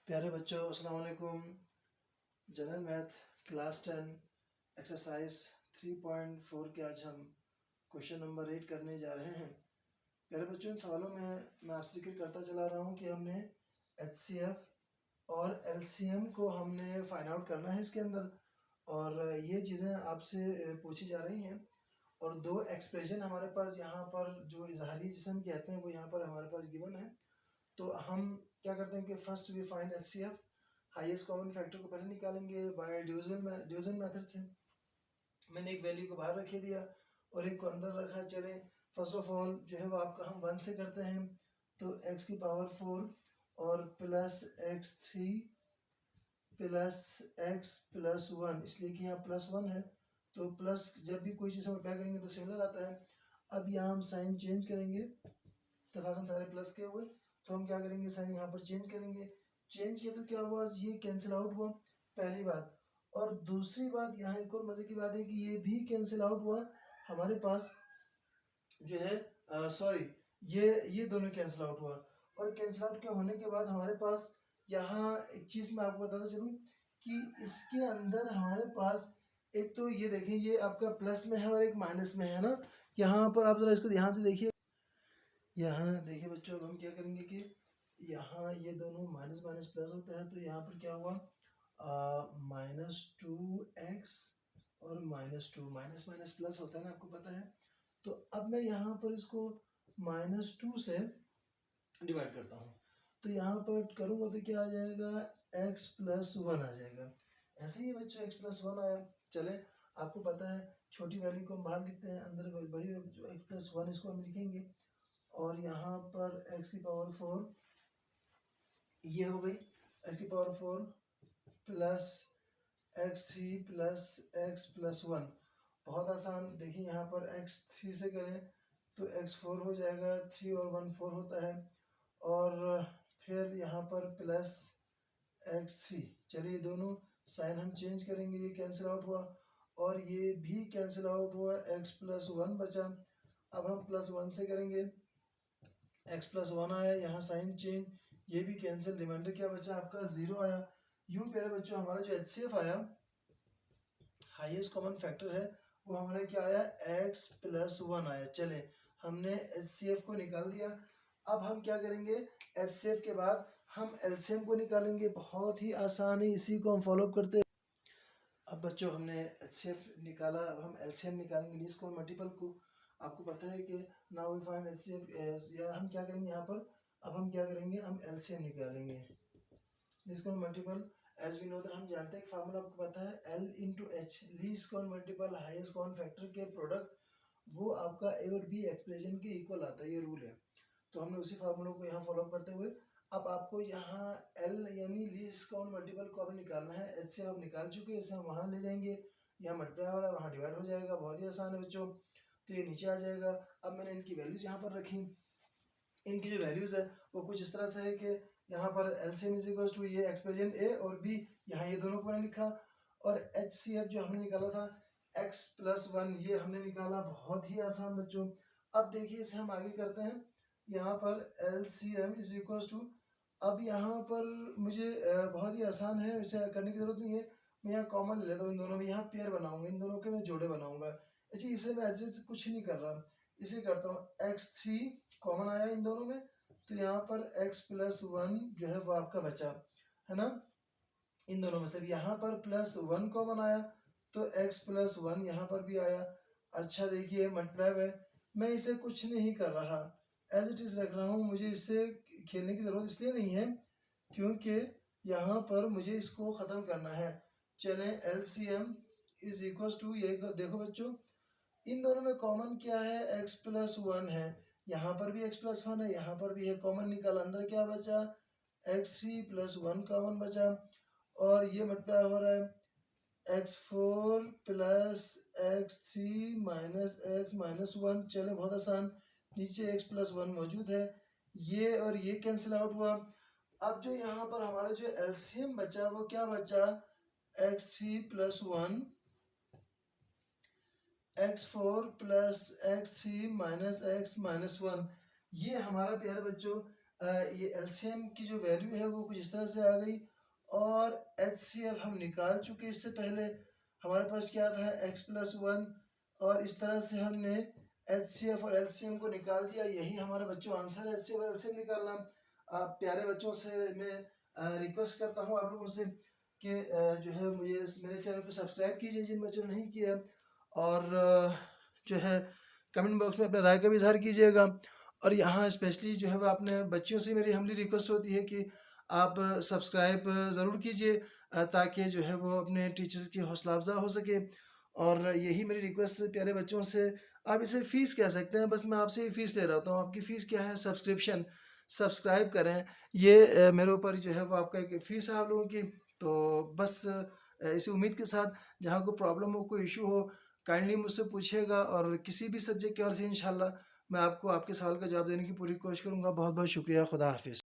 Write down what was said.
प्यारे बच्चों, अस्सलाम वालेकुम। जनरल मैथ क्लास 10 एक्सरसाइज 3.4 के आज हम क्वेश्चन नंबर 8 करने जा रहे हैं। प्यारे बच्चों, इन सवालों में मैं आपसे जिक्र करता चला रहा हूं कि हमने HCF और LCM को हमने फाइंड आउट करना है इसके अंदर, और ये चीज़ें आपसे पूछी जा रही हैं। और दो एक्सप्रेशन हमारे पास यहाँ पर जो इजहारी जिसे हम कहते हैं वो यहाँ पर हमारे पास गिवन है। तो हम क्या करते हैं कि first we find HCF, highest common factor को पहले निकालेंगे बाय डिवीजन मेथड से। मैंने एक वैल्यू को बाहर रखे दिया और एक को अंदर रखा। चले फर्स्ट ऑफ ऑल जो है वो आपका हम 1 से करते हैं, तो x की पावर 4 और plus x3 plus x plus 1, इसलिए कि यहाँ प्लस 1 है तो प्लस जब भी कोई चीज़ हम अप्लाई करेंगे तो सिमिलर आता है। अब यहाँ हम साइन चेंज करेंगे, तफाकन सारे प्लस के हुए, तो हम क्या करेंगे साइन यहाँ पर चेंज करेंगे। चेंज किया तो क्या हुआ, ये कैंसिल आउट हुआ, पहली बात। और दूसरी बात यहाँ एक और मजे की बात है कि ये भी कैंसिल आउट हुआ हमारे पास जो है सॉरी ये दोनों कैंसिल आउट हुआ। और कैंसिल आउट के होने के बाद हमारे पास यहाँ एक चीज मैं आपको बताता चलूँ कि इसके अंदर हमारे पास एक तो ये देखें, ये आपका प्लस में है और एक माइनस में है ना। यहाँ पर आप जरा इसको ध्यान से देखिए, यहाँ देखिए बच्चों, अब हम क्या करेंगे कि यहाँ ये दोनों माइनस माइनस प्लस होता है, तो यहाँ पर क्या हुआ -2x और -2, माइनस माइनस प्लस होता है ना, आपको पता है। तो अब मैं यहाँ पर इसको -2 से डिवाइड करता हूँ, तो यहाँ पर करूँगा तो क्या आ जाएगा, x प्लस 1 आ जाएगा। ऐसे ही बच्चों x प्लस 1 आया। चले, आपको पता है छोटी वैल्यू को हम बाहर लिखते हैं, अंदर बड़ी x प्लस 1 इसको हम लिखेंगे। और यहाँ पर x की पावर 4 ये हो गई, x की power 4 plus x3 plus x plus 1। बहुत आसान, देखिए यहाँ पर x3 से करें तो x4 हो जाएगा, 3 और 1 4 होता है। और फिर यहाँ पर प्लस x3, चलिए दोनों साइन हम चेंज करेंगे, ये कैंसिल आउट हुआ और ये भी कैंसिल आउट हुआ, x प्लस 1 बचा। अब हम प्लस 1 से करेंगे, x प्लस 1 आया, यहाँ साइन चेंज, ये भी कैंसिल, रिमाइंडर क्या बचा आपका 0 आया। यूं प्यारे बच्चों हमारा जो HCF आया, हाईएस्ट कॉमन फैक्टर है, वो हमारा क्या आया, x प्लस 1 आया। चले, हमने HCF को निकाल दिया। अब हम क्या करेंगे, HCF के बाद हम LCM को निकालेंगे। बहुत ही आसान है, इसी को हम फॉलो करते हैं। अब बच्चों हमने HCF निकाला, अब हम LCM निकालेंगे, लीस्ट कॉमन मल्टीपल को। आपको पता है कि नाउ वी फाइंड HCF, या हम क्या करेंगे यहाँ पर, अब हम क्या करेंगे, हम LCM निकालेंगे, least common multiple. As we know that, हम जानते हैं कि फार्मूला आपको पता है, L into H, least common multiple highest common factor के प्रोडक्ट, वो आपका A और B एक्सप्रेशन के इक्वल आता है, ये रूल है। तो हमने उसी फार्मूला को यहाँ फॉलो करते हुए अब आपको यहाँ L यानी लीस्ट काउंट मल्टीपल को अब निकालना है। H से आप निकाल चुके हैं, इसे हम वहाँ ले जाएंगे, यहाँ मल्टीप्लाई हो रहा है वहाँ डिवाइड हो जाएगा। बहुत ही आसान है बच्चों, तो ये नीचे आ जाएगा। अब मैंने इनकी वैल्यूज यहाँ पर रखी, इनकी जो वैल्यूज है वो कुछ इस तरह से है कि यहाँ पर LCM इज इक्वल टू ये एक्सप्रेशन A और B, यहाँ ये दोनों को मैंने लिखा। और HCF जो हमने निकाला था x प्लस 1, ये हमने निकाला। बहुत ही आसान बच्चों। अब देखिए इसे हम आगे करते हैं, यहाँ पर LCM इज इक्वल टू, अब यहाँ पर मुझे बहुत ही आसान है, इसे करने की जरूरत नहीं है। मैं यहाँ कॉमन ले लेता हूँ, इन दोनों में यहाँ पेयर बनाऊंगा, इन दोनों के मैं जोड़े बनाऊंगा। ऐसे इसे मैं ऐसे कुछ नहीं कर रहा, इसे करता हूँ। x3 कॉमन आया इन दोनों में, तो यहाँ पर x प्लस 1 जो है वो आपका बचा है ना, इन दोनों में से। यहाँ पर प्लस 1 कॉमन आया तो x प्लस 1 यहाँ पर भी आया। अच्छा देखिए मल्टीप्लाई है, मैं इसे कुछ नहीं कर रहा, एज इट इज रख रहा हूँ। मुझे इससे खेलने की जरूरत इसलिए नहीं है क्योंकि यहाँ पर मुझे इसको ख़त्म करना है। चलें, LCM इज इक्वल टू, ये देखो बच्चों, इन दोनों में कॉमन क्या है, x प्लस 1 है, यहाँ पर भी x प्लस 1 है, यहाँ पर भी है, कॉमन निकाल, अंदर क्या बचा, x3 प्लस 1 कॉमन बचा। और ये मल्टीप्लाई हो रहा है, x4 plus x3 minus x minus 1। चले, बहुत आसान, नीचे x प्लस 1 मौजूद है, ये और ये कैंसिल आउट हुआ। अब जो यहाँ पर हमारा जो LCM बचा वो क्या बचा, x3 plus 1, x4 plus x3 minus x minus 1। ये हमारा प्यारे बच्चों ये एलसीएम की जो वैल्यू है वो कुछ इस तरह से आ गई, और एचसीएफ हम निकाल चुके। इससे पहले हमारे पास क्या था, x+1, और इस तरह से हमने एचसीएफ और एलसीएम को निकाल दिया। यही हमारे बच्चों आंसर है, एचसीएफ और एलसीएम निकालना। आप प्यारे बच्चों से मैं रिक्वेस्ट करता हूँ आप लोगों से कि जो है मुझे मेरे चैनल को सब्सक्राइब कीजिए जिन बच्चों ने नहीं किया, और जो है कमेंट बॉक्स में अपने राय का भी इजहार कीजिएगा। और यहाँ स्पेशली जो है वो अपने बच्चियों से मेरी हम्बली रिक्वेस्ट होती है कि आप सब्सक्राइब ज़रूर कीजिए, ताकि जो है वो अपने टीचर्स की हौसला अफजा हो सके। और यही मेरी रिक्वेस्ट प्यारे बच्चों से। आप इसे फ़ीस कह सकते हैं, बस मैं आपसे ही फ़ीस ले रहा हूँ। आपकी फ़ीस क्या है, सब्सक्रिप्शन, सब्सक्राइब करें। ये मेरे ऊपर जो है वो आपका एक फ़ीस है आप लोगों की। तो बस इसी उम्मीद के साथ, जहाँ कोई प्रॉब्लम हो, कोई इशू हो, काइंडली मुझसे पूछिएगा, और किसी भी सब्जेक्ट के हवाले से इंशाल्लाह मैं आपको आपके सवाल का जवाब देने की पूरी कोशिश करूँगा। बहुत बहुत शुक्रिया, खुदा हाफिज़।